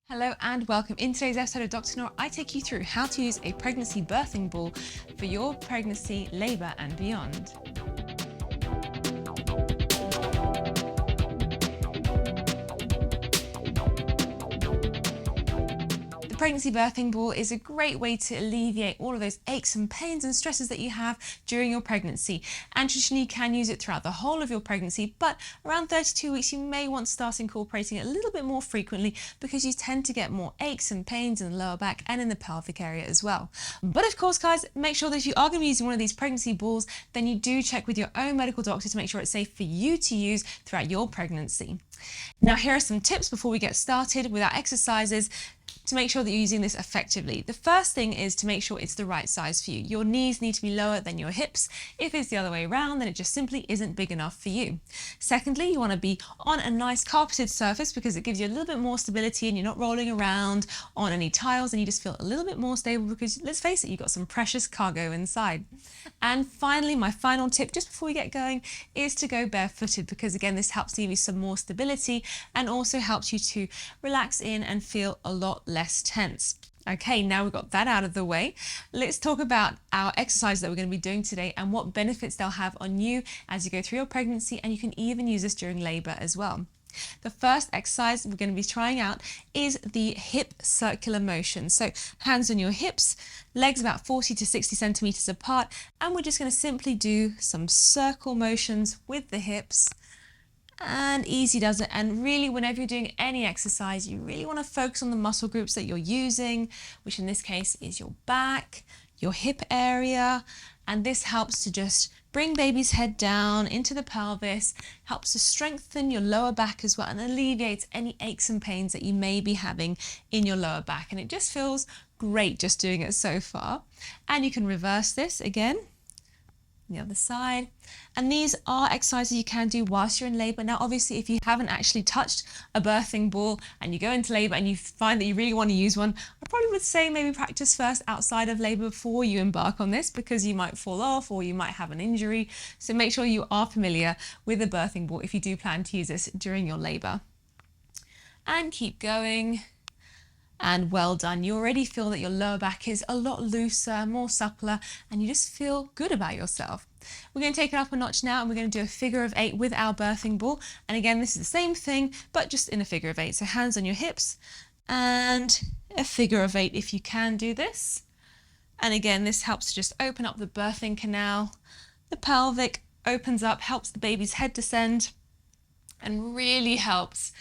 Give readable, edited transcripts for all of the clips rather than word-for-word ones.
Hello and welcome. In today's episode of Dr. Nora, I take you through how to use a pregnancy birthing ball for your pregnancy, labour and beyond. The pregnancy birthing ball is a great way to alleviate all of those aches and pains and stresses that you have during your pregnancy. And traditionally you can use it throughout the whole of your pregnancy, but around 32 weeks you may want to start incorporating it a little bit more frequently because you tend to get more aches and pains in the lower back and in the pelvic area as well. But of course, guys, make sure that if you are going to be using one of these pregnancy balls, then you do check with your own medical doctor to make sure it's safe for you to use throughout your pregnancy. Now, here are some tips before we get started with our exercises to make sure that you're using this effectively. The first thing is to make sure it's the right size for you. Your knees need to be lower than your hips. If it's the other way around, then it just simply isn't big enough for you. Secondly, you want to be on a nice carpeted surface because it gives you a little bit more stability and you're not rolling around on any tiles and you just feel a little bit more stable because, let's face it, you've got some precious cargo inside. And finally, my final tip just before we get going is to go barefooted because, again, this helps to give you some more stability and also helps you to relax in and feel a lot less tense. Okay, now we've got that out of the way, let's talk about our exercise that we're going to be doing today and what benefits they'll have on you as you go through your pregnancy, and you can even use this during labour as well. The first exercise we're going to be trying out is the hip circular motion. So hands on your hips, legs about 40 to 60 centimeters apart, and we're just going to simply do some circle motions with the hips. And easy does it. And really, whenever you're doing any exercise, you really want to focus on the muscle groups that you're using, which in this case is your back, your hip area. And this helps to just bring baby's head down into the pelvis, helps to strengthen your lower back as well, and alleviates any aches and pains that you may be having in your lower back. And it just feels great just doing it so far. And you can reverse this again. The other side, and these are exercises you can do whilst you're in labour. Now obviously if you haven't actually touched a birthing ball and you go into labour and you find that you really want to use one, I probably would say maybe practice first outside of labour before you embark on this because you might fall off or you might have an injury. So make sure you are familiar with the birthing ball if you do plan to use this during your labour. And keep going. And well done. You already feel that your lower back is a lot looser, more suppler, and you just feel good about yourself. We're going to take it up a notch now and we're going to do a figure of 8 with our birthing ball. And again, this is the same thing, but just in a figure of 8. So hands on your hips and a figure of 8 if you can do this. And again, this helps to just open up the birthing canal. The pelvic opens up, helps the baby's head descend, and really helps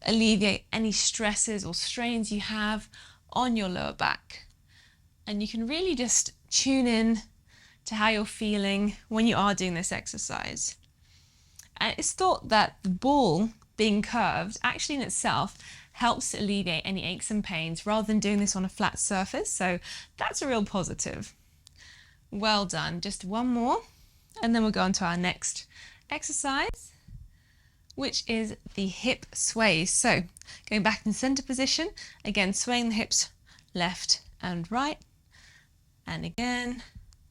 alleviate any stresses or strains you have on your lower back. And you can really just tune in to how you're feeling when you are doing this exercise. And it's thought that the ball being curved actually in itself helps to alleviate any aches and pains rather than doing this on a flat surface. So that's a real positive. Well done. Just one more and then we'll go on to our next exercise, which is the hip sways. So going back in center position, again swaying the hips left and right, and again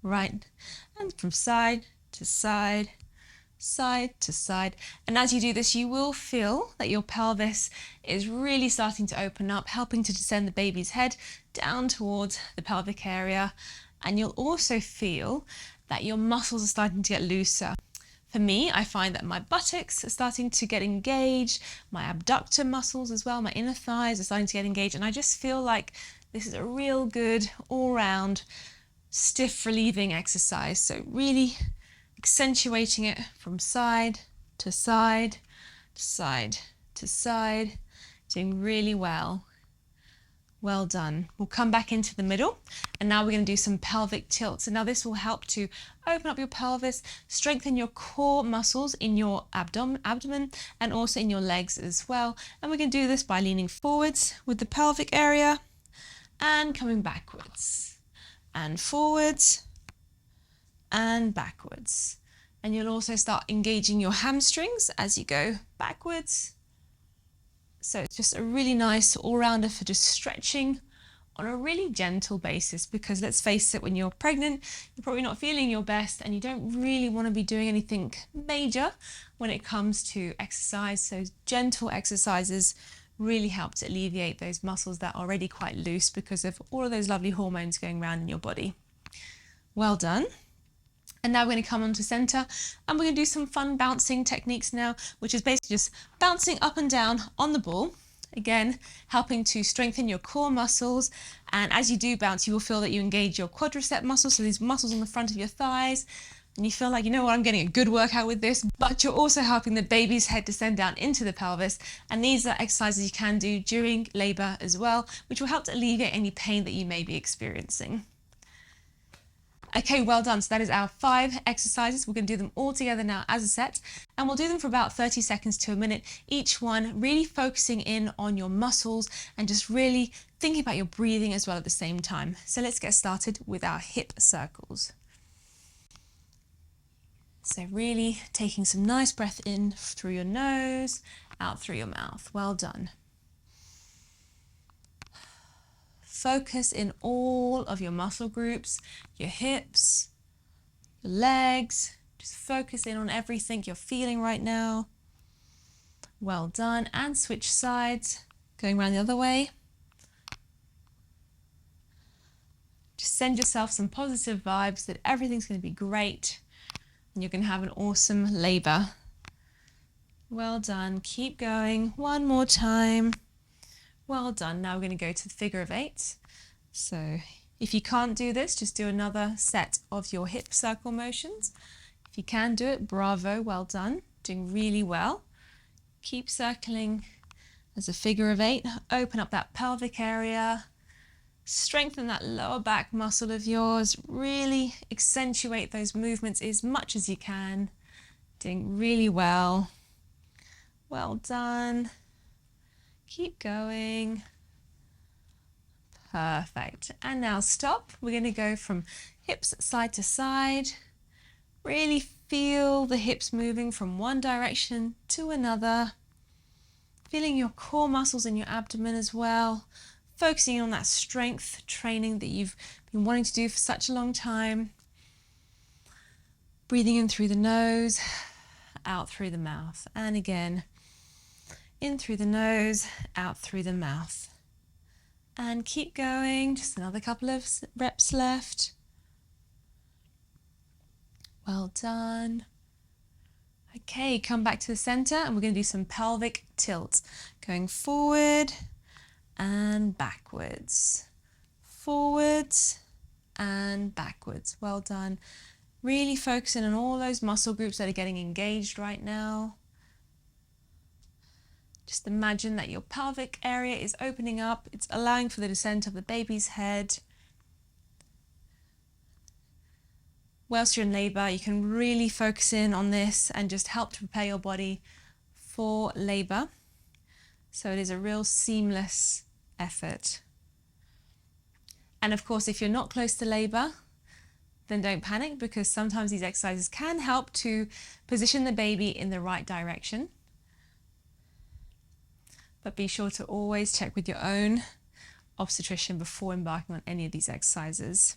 right, and from side to side, side to side. And as you do this, you will feel that your pelvis is really starting to open up, helping to descend the baby's head down towards the pelvic area. And you'll also feel that your muscles are starting to get looser. For me, I find that my buttocks are starting to get engaged, my abductor muscles as well, my inner thighs are starting to get engaged, and I just feel like this is a real good all-round stiff relieving exercise. So really accentuating it from side to side, to side to side, doing really well. Well done. We'll come back into the middle and now we're going to do some pelvic tilts. And now this will help to open up your pelvis, strengthen your core muscles in your abdomen and also in your legs as well. And we're going to do this by leaning forwards with the pelvic area and coming backwards and forwards and backwards. And you'll also start engaging your hamstrings as you go backwards. So it's just a really nice all-rounder for just stretching on a really gentle basis because let's face it, when you're pregnant, you're probably not feeling your best and you don't really want to be doing anything major when it comes to exercise. So gentle exercises really help to alleviate those muscles that are already quite loose because of all of those lovely hormones going around in your body. Well done. And now we're going to come onto center and we're going to do some fun bouncing techniques now, which is basically just bouncing up and down on the ball. Again, helping to strengthen your core muscles. And as you do bounce, you will feel that you engage your quadricep muscles, so these muscles on the front of your thighs. And you feel like, you know what, I'm getting a good workout with this, but you're also helping the baby's head descend down into the pelvis. And these are exercises you can do during labor as well, which will help to alleviate any pain that you may be experiencing. Okay, well done. So that is our 5 exercises. We're going to do them all together now as a set, and we'll do them for about 30 seconds to a minute, each one really focusing in on your muscles and just really thinking about your breathing as well at the same time. So let's get started with our hip circles. So really taking some nice breath in through your nose, out through your mouth. Well done. Focus in all of your muscle groups, your hips, your legs. Just focus in on everything you're feeling right now. Well done. And switch sides, going around the other way. Just send yourself some positive vibes that everything's going to be great and you're going to have an awesome labor. Well done. Keep going. One more time. Well done. Now we're going to go to the figure of 8. So if you can't do this, just do another set of your hip circle motions. If you can do it, bravo, well done. Doing really well. Keep circling as a figure of 8. Open up that pelvic area. Strengthen that lower back muscle of yours. Really accentuate those movements as much as you can. Doing really well. Well done. Keep going. Perfect. And now stop. We're going to go from hips side to side. Really feel the hips moving from one direction to another. Feeling your core muscles in your abdomen as well. Focusing on that strength training that you've been wanting to do for such a long time. Breathing in through the nose, out through the mouth. And again, in through the nose, out through the mouth. And keep going, just another couple of reps left. Well done. Okay, come back to the center and we're going to do some pelvic tilt. Going forward and backwards. Forwards and backwards. Well done. Really focusing on all those muscle groups that are getting engaged right now. Just imagine that your pelvic area is opening up. It's allowing for the descent of the baby's head. Whilst you're in labor, you can really focus in on this and just help to prepare your body for labor. So it is a real seamless effort. And of course, if you're not close to labor, then don't panic, because sometimes these exercises can help to position the baby in the right direction. But be sure to always check with your own obstetrician before embarking on any of these exercises.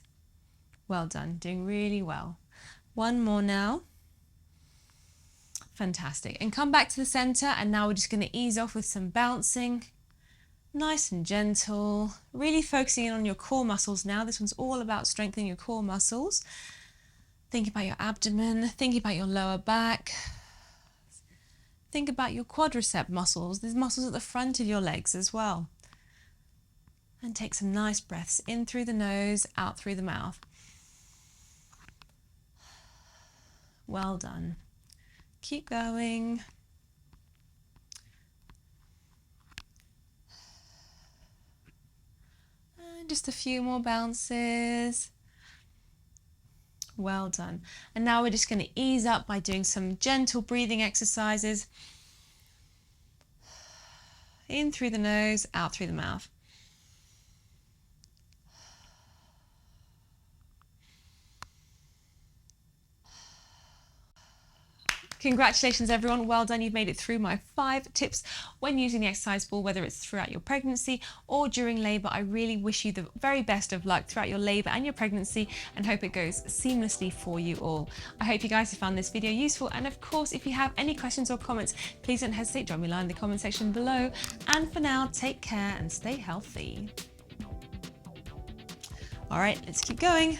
Well done, doing really well. One more now. Fantastic. And come back to the center, and now we're just going to ease off with some bouncing. Nice and gentle, really focusing in on your core muscles now. This one's all about strengthening your core muscles. Think about your abdomen, think about your lower back. Think about your quadricep muscles, these muscles at the front of your legs as well. And take some nice breaths in through the nose, out through the mouth. Well done. Keep going. And just a few more bounces. Well done. And now we're just going to ease up by doing some gentle breathing exercises. In through the nose, out through the mouth. Congratulations everyone, well done, you've made it through my 5 tips when using the exercise ball, whether it's throughout your pregnancy or during labour. I really wish you the very best of luck throughout your labour and your pregnancy and hope it goes seamlessly for you all. I hope you guys have found this video useful, and of course if you have any questions or comments, please don't hesitate, drop me a line in the comment section below. And for now, take care and stay healthy. All right, let's keep going.